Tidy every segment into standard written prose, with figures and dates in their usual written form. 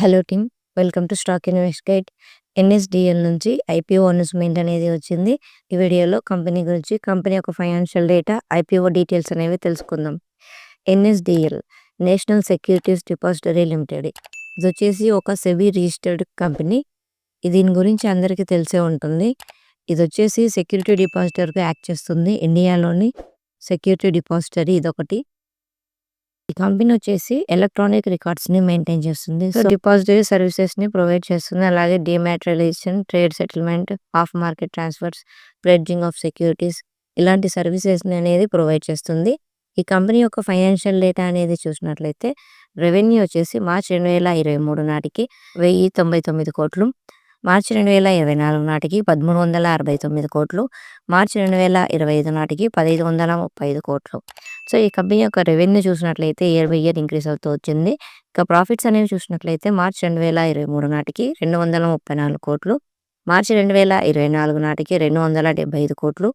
Hello team, welcome to stock invest guide. NSDL నుంచి IPO announcement అనేది వచ్చింది. ఈ వీడియోలో కంపెనీ గురించి, కంపెనీ యొక్క ఫైనాన్షియల్ డేటా, ఐపీఓ డీటెయిల్స్ అనేవి తెలుసుకుందాం. NSDL national securities depository limited, ఇది వచ్చేసి ఒక సెబీ రిజిస్టర్డ్ కంపెనీ. దీని గురించి అందరికీ తెలిసే ఉంటుంది. ఇది వచ్చేసి సెక్యూరిటీ డిపాజిటర్గా యాక్ట్ చేస్తుంది. ఇండియాలోని సెక్యూరిటీ డిపాజిటరీ ఇదొకటి. ఈ కంపెనీ వచ్చేసి ఎలక్ట్రానిక్ రికార్డ్స్ని మెయింటైన్ చేస్తుంది. సో డిపాజిటరీ సర్వీసెస్ని ప్రొవైడ్ చేస్తుంది. అలాగే dematerialisation, trade settlement, off market transfers, pledging of securities, ఇలాంటి సర్వీసెస్ని అనేది ప్రొవైడ్ చేస్తుంది. ఈ కంపెనీ యొక్క ఫైనాన్షియల్ డేటా అనేది చూసినట్లయితే రెవెన్యూ వచ్చేసి మార్చి 2023 నాటికి 1099 కోట్లు, మార్చి 2024 నాటికి 1369 కోట్లు, మార్చి 2025 నాటికి 1535 కోట్లు. సో ఈ కంపెనీ యొక్క రెవెన్యూ చూసినట్లయితే ఇయర్ బై ఇయర్ ఇంక్రీజ్ అవుతూ వచ్చింది. ఇక ప్రాఫిట్స్ అనేవి చూసినట్లయితే మార్చి 2023 నాటికి 234 కోట్లు, మార్చి 2024 నాటికి 275 కోట్లు,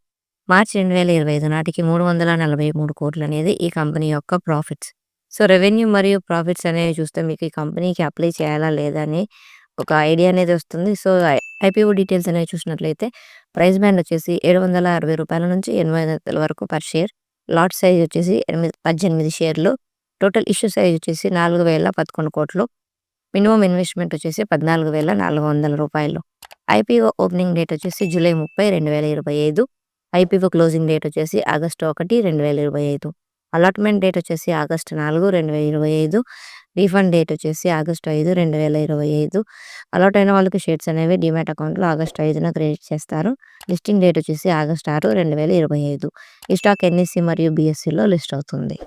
మార్చి 2025 నాటికి 343 కోట్లు అనేది ఈ కంపెనీ యొక్క ప్రాఫిట్స్. సో రెవెన్యూ మరియు ప్రాఫిట్స్ అనేవి చూస్తే మీకు ఈ కంపెనీకి అప్లై చేయాలా లేదా అని ఒక ఐడియా అనేది వస్తుంది. సో ఐపీఓ డీటెయిల్స్ అనేవి చూసినట్లయితే ప్రైస్ బ్యాండ్ వచ్చేసి 760 రూపాయల నుంచి 800 వరకు పర్ షేర్. లాట్ సైజ్ వచ్చేసి 18 షేర్లు. టోటల్ ఇష్యూ సైజ్ వచ్చేసి 4011 కోట్లు. మినిమం ఇన్వెస్ట్మెంట్ వచ్చేసి 14,400 రూపాయలు. ఐపీఓ ఓపెనింగ్ డేట్ వచ్చేసి జూలై 30, 2025. ఐపీఓ క్లోజింగ్ డేట్ వచ్చేసి ఆగస్టు 1, 2025. అలాట్మెంట్ డేట్ వచ్చేసి ఆగస్టు 4, 2025. రీఫండ్ డేట్ వచ్చేసి ఆగస్టు 5, 2025. అలాట్ అయిన వాళ్ళకి షేర్స్ అనేవి డిమాట్ అకౌంట్లో ఆగస్టు 5న క్రెడిట్ చేస్తారు. లిస్టింగ్ డేట్ వచ్చేసి ఆగస్టు 6, 2025. ఈ స్టాక్ ఎన్ఎస్సి మరియు బిఎస్సిలో లిస్ట్ అవుతుంది.